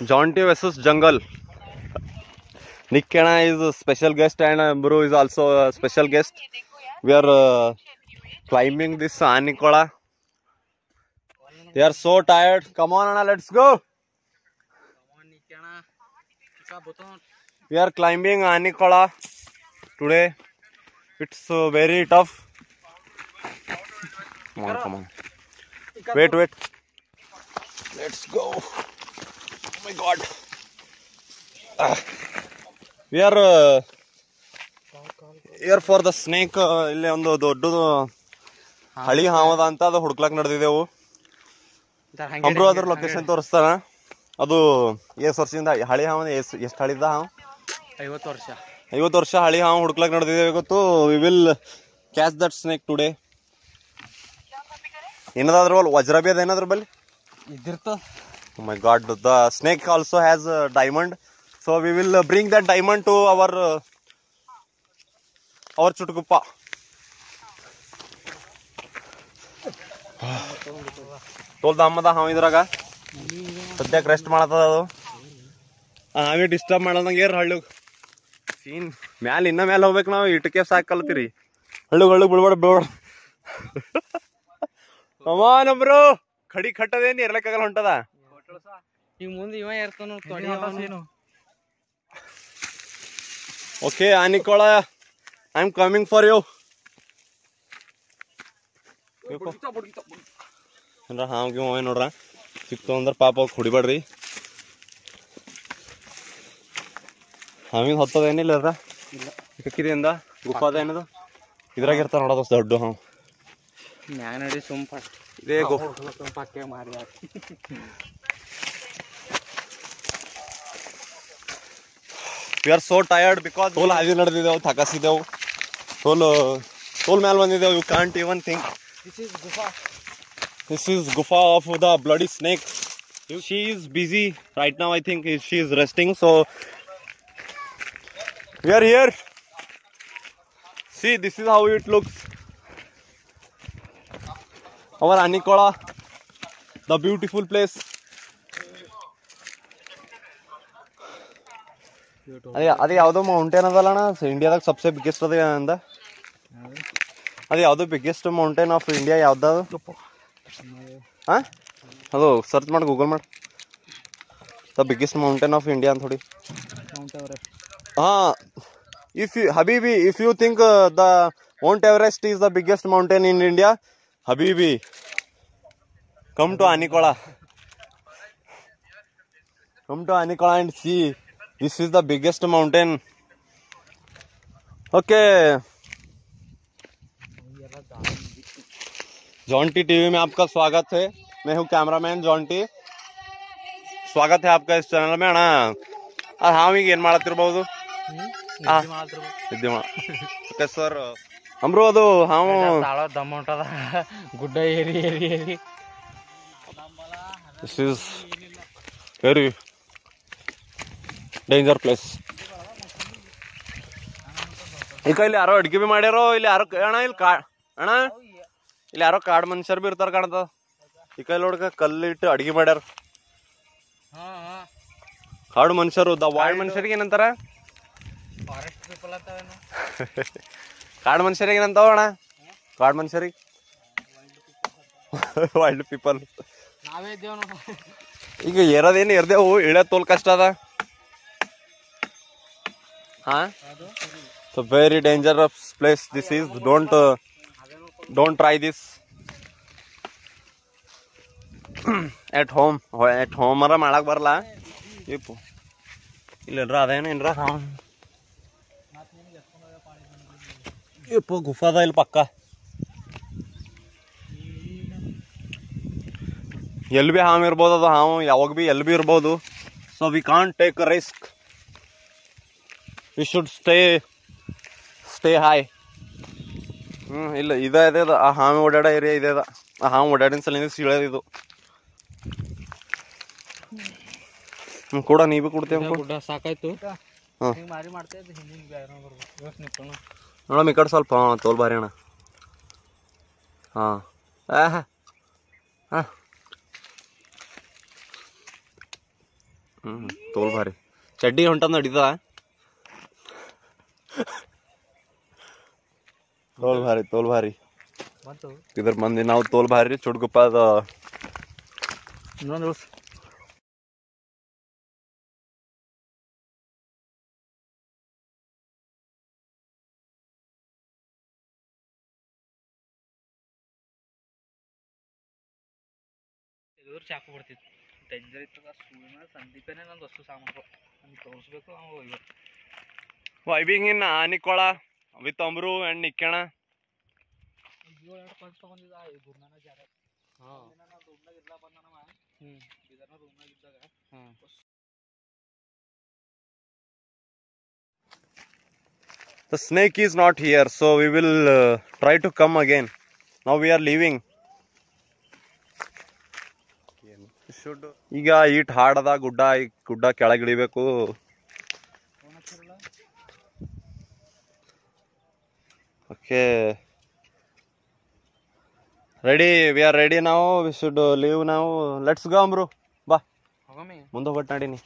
Jonty versus Jungle. Nick Kenna is a special guest and Bro is also a special guest. We are climbing this Anikola. They are so tired. Come on, Anna, let's go. We are climbing Anikola today. It's very tough. Come on. Wait. Let's go. Oh my God. We are here for the snake. ಇಲ್ಲಿ ಒಂದು ದೊಡ್ಡದು ಹಳಿ ಹಾವದ ಅಂತ ಅದು ಹುಡ್ಕ್ಲಕ್ ನಡೆದಿದ್ದೆವು. ಒಬ್ರು ಅದ್ರ location ತೋರಿಸ್ತಾನ. ಅದು ಎಷ್ಟು ವರ್ಷದಿಂದ ಹಳಿ ಹಾವದ ಎಷ್ಟು ಹಳಿದ ಹಾವು? 50 ವರ್ಷ ಹಳಿ ಹಾವು ಹುಡ್ಕ್ಲಕ್ ನಡೆದಿದ್ದೇವೆ ಗೊತ್ತು. We will catch that snake today. ಏನದಾದ್ರ ಬಲ್ ವಜ್ರ ಬಿ ಅದ ಏನಾದ್ರ ಬಲ್ಲಿ ಇದಿರ್ತ. Oh my God, the snake also has a diamond, so we will bring that diamond to our Chutukuppa. ತೋಲ್ ದಮ್ಮದ ಹಾವು ಇದ್ರಾಗ ಸದ್ಯಕ್ಕೆ ರೆಸ್ಟ್ ಮಾಡತ್ತದ ಅದು. ಹಾವಿ ಡಿಸ್ಟರ್ಬ್ ಮಾಡದಂಗೆ ಹಳ್ಳು ಸೀನ್ ಮ್ಯಾಲ ಇನ್ನ ಮ್ಯಾಲ ಹೋಗ್ಬೇಕು ನಾವು. ಇಟಕ್ಕೆ ಸಾಕಲ್ತೀರಿ ಹಳ್ಳು ಬಿಡ್ಬೇಡ. ಅಮ್ಮನಬ್ರು ಖಡಿ ಖಟ್ಟದೇನು ಇರ್ಲಕ್ಕಾಗಲ್ಲ ಹೊಂಟದ. ಈಗ ಮುಂದೆ ಇವ ಇರ್ತಾನ. ಓಕೆ ಆನಿಕೋಳ, I am coming for you. ಏನ್ರ ಹಾವಿಗೆ ಹೋಗಿ ನೋಡ್ರ ಸಿಕ್ತು ಅಂದ್ರೆ ಪಾಪ ಹೋಗಿ ಹೊಡಿಬೇಡ್ರಿ. ಹಾವಿಗೆ ಹೊತ್ತದೇನಿಲ್ಲ ಅದ ಸಿಕ್ಕಿದೆಯಿಂದ ಗುಫಾದ ಏನದು ಇದ್ರಾಗ ಇರ್ತಾರ ನೋಡೋದು ದೊಡ್ಡ ಹಾವು. ಮ್ಯಾಗ ನಡಿ ಸುಮ್ ಫಸ್ಟ್ ಇದೇ ಗುಫಾಕ್ಕೆ ಮಾರಿ. We are so tired because ತೋಲ್ ಹಾದಿ ನಡೆದಿದ್ದೆವು, ಥಕಸಿದೆವು, ತೋಲ್ ಮ್ಯಾಲ ಬಂದಿದ್ದೆವು. You can't even think. This is Gufa of the bloody snake. She is busy right now. I think she is resting. So we are here. See, this is how it looks. Our Anikola, the beautiful place. ಅದು ಯಾವುದೋ mountain ಅದಲ್ಲ ಅಣ್ಣ ಇಂಡಿಯಾದಾಗ Sabse biggest ಅದ ಅಂದ. ಅದು ಯಾವ್ದು biggest mountain of India ಯಾವ್ದದು? ಹಾಂ, ಅದು ಸರ್ಚ್ ಮಾಡಿ ಗೂಗಲ್ ಮಾಡಿ. The biggest mountain of India ಅಂತ ನೋಡಿ. ಹಾಂ, Habibi, if you think the Mount Everest is the biggest mountain in India, Habibi, come to Anikola. Come to Anikola and see. This is the biggest mountain. Okay. Jonty TV में आपका स्वागत है. मैं हूँ cameraman Jonty. स्वागत है आपका इस चैनल में. अಣ್ಣ ಹಾವಿಗೆ ಏನ್ ಮಾಡತ್ತಿರ್ಬಹುದು? ಓಕೆ ಸರ್, ಅಮ್ರು ಅದು ಹಾವು ದಮ್ಮ ಉಂಟದ ಗುಡ್ಡ ಏರಿ. This is very danger place. ಈಗ ಇಲ್ಲಿ ಯಾರೋ ಅಡ್ಗೆ ಬಿ ಮಾಡ್ಯಾರೋ. ಇಲ್ಲಿ ಯಾರೋ ಅಣ್ಣ ಇಲ್ಲಿ ಯಾರೋ ಕಾಡು ಮನುಷ್ಯರು ಬಿ ಇರ್ತಾರ ಕಾಣ್ತದ. ಈ ಕೈ ನೋಡ್ಕ ಕಲ್ಲಿಟ್ಟು ಅಡ್ಗೆ ಮಾಡ್ಯಾರ ಕಾಡು ಮನುಷ್ಯರು. ದ ವಾಲ್ಡ್ ಮನುಷ್ಯರಿಗೆ ಏನಂತಾರ? ಕಾಡು ಮನುಷ್ಯರಿಗೆ ಏನಂತಾವ ಅಣ್ಣ? ಕಾಡು ಮನುಷ್ಯರಿಗೆ ವೈಲ್ಡ್ ಪೀಪಲ್. ಈಗ ಏರದೇನು ಇರ್ದೇವು, ಇಳ್ಯ ತೋಲ್ ಕಷ್ಟ ಅದ. Huh? So very dangerous place this is. Don't try this at home. At home mara ಮಾಡಕ್ ಬರಲ್ಲ. ಇಲ್ಲೆಲ್ರ ಅದೇನು ಏನ್ರ ಇಪ್ಪ ಗುಫಾದ ಇಲ್ಲಿ ಪಕ್ಕ. ಎಲ್ಲಿ ಬಿ ಹಾವು ಇರ್ಬೋದು. ಅದು ಹಾವು ಯಾವಾಗ ಬಿ ಎಲ್ಲಿ ಬಿ ಇರ್ಬೋದು. So we can't take a risk. We should stay high. ಇಲ್ಲ ಇದೆ ಆ ಹಾವು ಓಡಾಡೋ ಏರಿಯಾ ಇದೆ. ಆ ಹಾವು ಓಡಾಡಿನ ಸಲ ಸೀಳೋದು ಕೂಡ. ನೀ ಬಿ ಕೊಡ್ತೇವೆ ಸಾಕಾಯ್ತು. ನೋಡಮ್ ಈ ಕಡೆ ಸ್ವಲ್ಪ ತೋಲ್ ಬಾರಿ ಅಣ್ಣ. ಹಾಂ ಹಾಂ ತೋಲ್ ಭಾರಿ ಚಡ್ಡಿ ಹೊಂಟದ್ ನಡೀತದ ತೋಲ್ ಭಾರಿ ಇದ್ರ ಮಂದಿ ನಾವು ತೋಲ್ ಭಾರಿ ಚುಡ್ಗುಪ್ಪ ಅದ ಚಾಕು ಬರ್ತಿತ್ತು ಡೇಂಜರ್ ಇತ್ತದ ಸಂದೀಪನೇ ನಂದು ವಸ್ತು ಸಾಮಾನು ತೋರಿಸ್ಬೇಕು ನಾವು ಇವತ್ತು ವೈಬಿಂಗ್ ಇನ್ ಆನಿಕೊಳ ವಿತ್ ಅಮ್ರು ಅಂಡ್ ನಿಕ್ಕಣ ತಗೊಂಡಿದ್ದ ಗುರುನಾನ ಜಾಗ ರೂಮ್ನಾಗ ಇರ್ಲಾ ಬಂದನವ ಇದನ್ನ ರೂಮ್ನಾಗ ಇದ್ದಾಗ The snake is not here, so we will try to come again. Now we are leaving. ಈಗ ಈಟ್ ಹಾಡದ ಗುಡ್ಡ ಕೆಳಗಿಳಿಬೇಕು. Okay. Ready? We are ready now. We should leave now. Let's go, Amru. Ba. ಮುಂದೆ ಹೋಗ್ಬಿಟ್ಟು ನಡೀನಿ.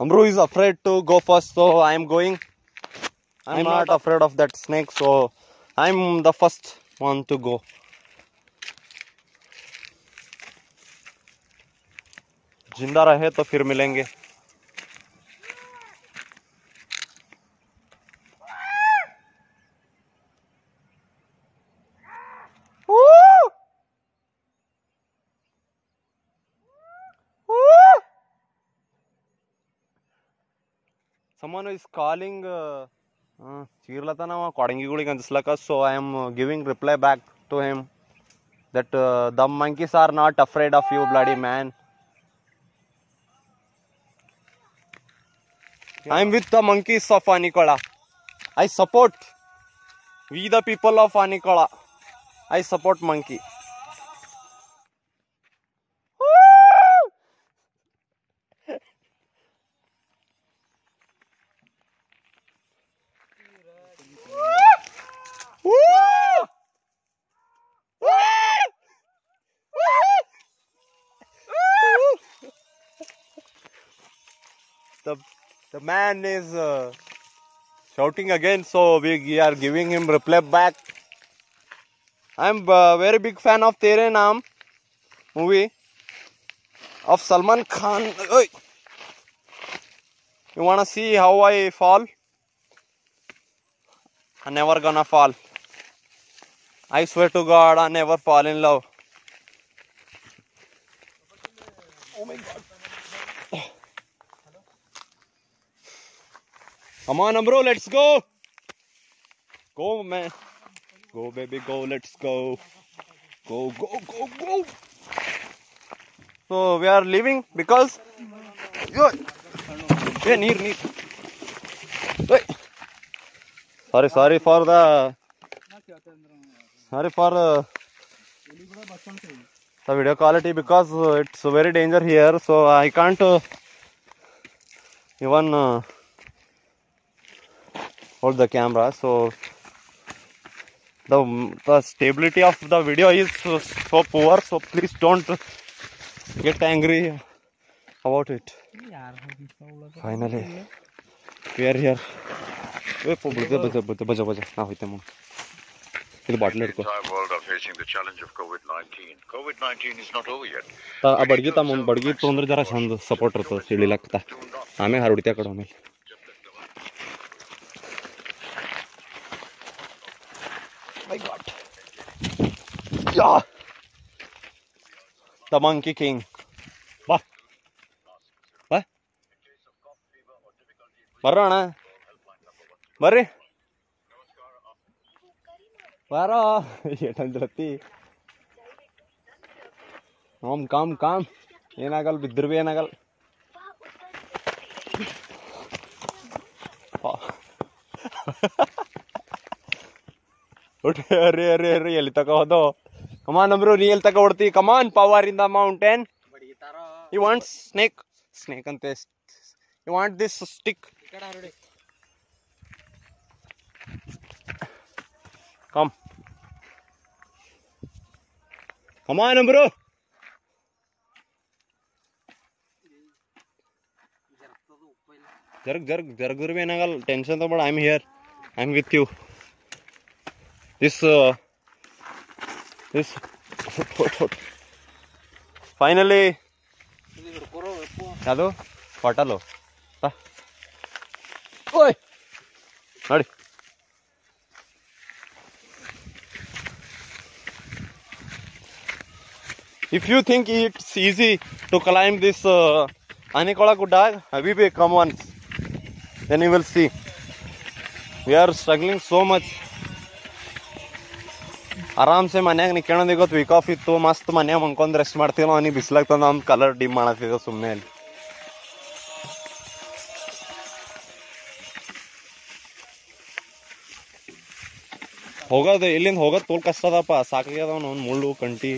Amru is afraid to go first, so I am going. I am not afraid of that snake, so I am the first one to go. जिंदा रहे तो फिर मिलेंगे. Someone is calling ಚೀರ್ಲತನವ ಕೊಡಂಗಿಗಳಿಗೆ ಅಂದಿಸ್ಲಕ, so I am giving reply back to him that the monkeys are not afraid of you, bloody man. I am with the monkeys of Anikola. I support. We the people of Anikola. I support monkey. The man is shouting again, so we are giving him reply back. I am very big fan of Tere Naam movie of Salman Khan. Oy. You wanna see how I fall? I'm never gonna fall. I swear to God, I never fall in love. Oh my God. Come on, Amro, let's go. Go, man. Go, baby, go. Let's go. Go, go, go, go. So we are leaving because. Hey, near. Hey. Sorry for the. Sorry for the video quality because it's very danger here, so I can't even hold the camera. So the stability of the video is so poor, so please don't get angry about it. Finally we are here. The entire world are facing the challenge of COVID-19. COVID-19 is not over yet. ಬಡ್ಗಿ ಬಡ್ಗಿ ತೊಂದ್ರೆ ಜರ ಚಂದ support ಇರ್ತದೆ ಸಿಡಿಲಕ್ತ ಆಮೇಲೆ ಹರಡಿತ ಕಡೆ ಆಮೇಲೆ. My God. Yeah. The Monkey King. ಬಾ ಬಾ ಬರೋಣ ಬರ್ರಿ ಬಾರೋ ಏಟಂದ್ರತಿ ಕಾಮ್ ಏನಾಗಲ್ಲ ಬಿದ್ದರು ಭೀ ಏನಾಗಲ್ಲ. ಅರೆ ಎಲ್ಲಿ ತಕ ಹೋದೋ. ಕಮಾನ್ ಅಂಬ್ರು, ನೀ ಎಲ್ಲಿ ತಕ ಹೊಡ್ತಿ? Come on power in the mountain. You want snake ಅಂತೆ. You want this stick? Come. Come on, bro. ಜರ್ಗರ್ ಬಿ ಏನಾಗಲ್ಲ, ಟೆನ್ಷನ್ ತಗೋಬೇಡ. I am here, I am with you. This finally ಅದು ಹೋಟೆಲು ಓಯ್ ನೋಡಿ. If you think it's easy to climb this Anikola Gudda, Habibi, come once. Then you will see. We are struggling so much. ಆರಾಮ್ ಸೆ ಮನ್ಯಾಗ ನಿಕ್ಕೋಣ ಗೊತ್ತು, weak of ಇತ್ತು, ಮಸ್ತ್ ಮನ್ಯಾಗ ಮಂಕೊಂಡ್ ರೆಸ್ಟ್ ಮಾಡ್ತೀವಿ. ಅವ್ನಿಗೆ ಬಿಸ್ಲಾಗ್ತದ, ನಮ್ ಕಲರ್ ಡಿಮ್ ಮಾಡತ್ತಿದ್ದ ಸುಮ್ಮನೆ ಅಲ್ಲಿ. ಹೋಗೋದು ಇಲ್ಲಿಂದ ಹೋಗೋದು ತೋಲ್ ಕಷ್ಟ ಅದಪ್ಪ, ಸಾಕಾಗ್ಯದ ಅವ್ನು ಮುಳ್ಳು ಕಂಟಿ.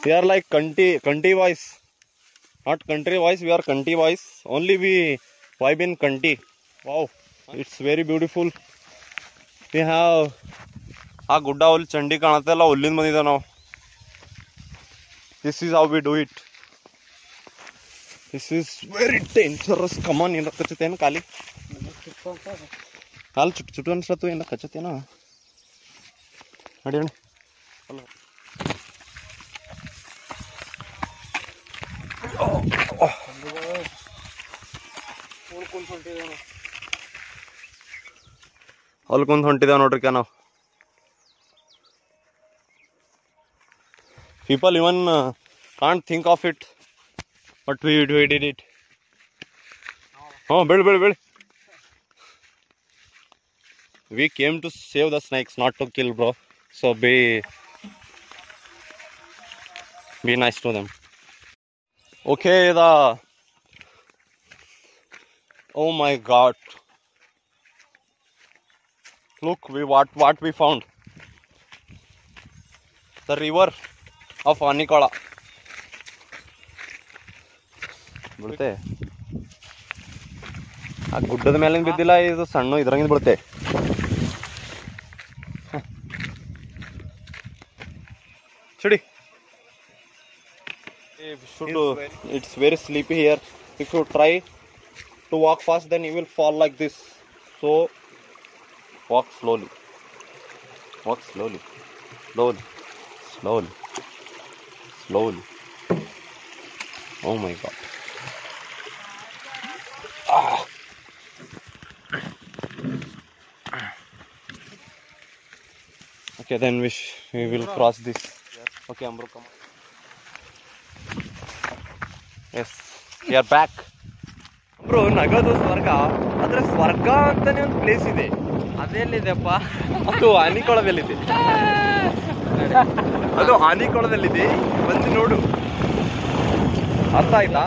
We are like Kanti voice, not country voice. We are Kanti voice. Only we vibe in Kanti. Wow, it's very beautiful. We have ಆ ಗುಡ್ಡ ಅಲ್ಲಿ ಚಂಡಿ ಕಾಣತ್ತಲ್ಲ, ಅಲ್ಲಿಂದ ಬಂದಿದ್ದ ನಾವು. This is how we do it. This is very dangerous. Come on, ಏನ ಕಚ್ಚತೇನು ಕಾಲಿ ಕಾಲು ಚುಟ್ಟು ಅನ್ಸತ್ತು, ಏನ ಕಚ್ಚತೇನ ನೋಡಿ. ಹೊಲ್ಕೊಂಡ್ ಹೊಂಟಿದೇವ್ ನೋಡ್ರಿ ನಾವು. People even can't think of it, but we did it. Oh, beಳಿ. We came to save the snakes, not to kill, bro. So be nice to them. Okay, oh my God. Look, what we found. The river of Anikola. ಬೀಳುತ್ತೆ ಆ ಗುಡ್ಡದ ಮೇಲಿಂದ ಬಿದ್ದಿಲ್ಲ, ಇದು ಸಣ್ಣ ಇದ್ರಂಗಿಂದ ಬೀಳುತ್ತೆ. ಚುಡಿ. It's very sleepy here. If you try to walk fast, then you will fall like this. So walk slowly. Oh my God. Okay, then we will cross this. Okay, Amru, come on. Yes, we are back. Bro, ನಗದು ಸ್ವರ್ಗ, ಆದ್ರೆ ಸ್ವರ್ಗ ಅಂತಾನೆ ಒಂದು place ಇದೆ. ಅದೆಲ್ಲಿದೆಪ್ಪ? ಅದು ಆನಿಕೊಳದಲ್ಲಿದೆ. ಅದು ಆನಿಕೊಳದಲ್ಲಿದೆ, ಬಂದು ನೋಡು. ಅರ್ಥ ಆಯ್ತಾ?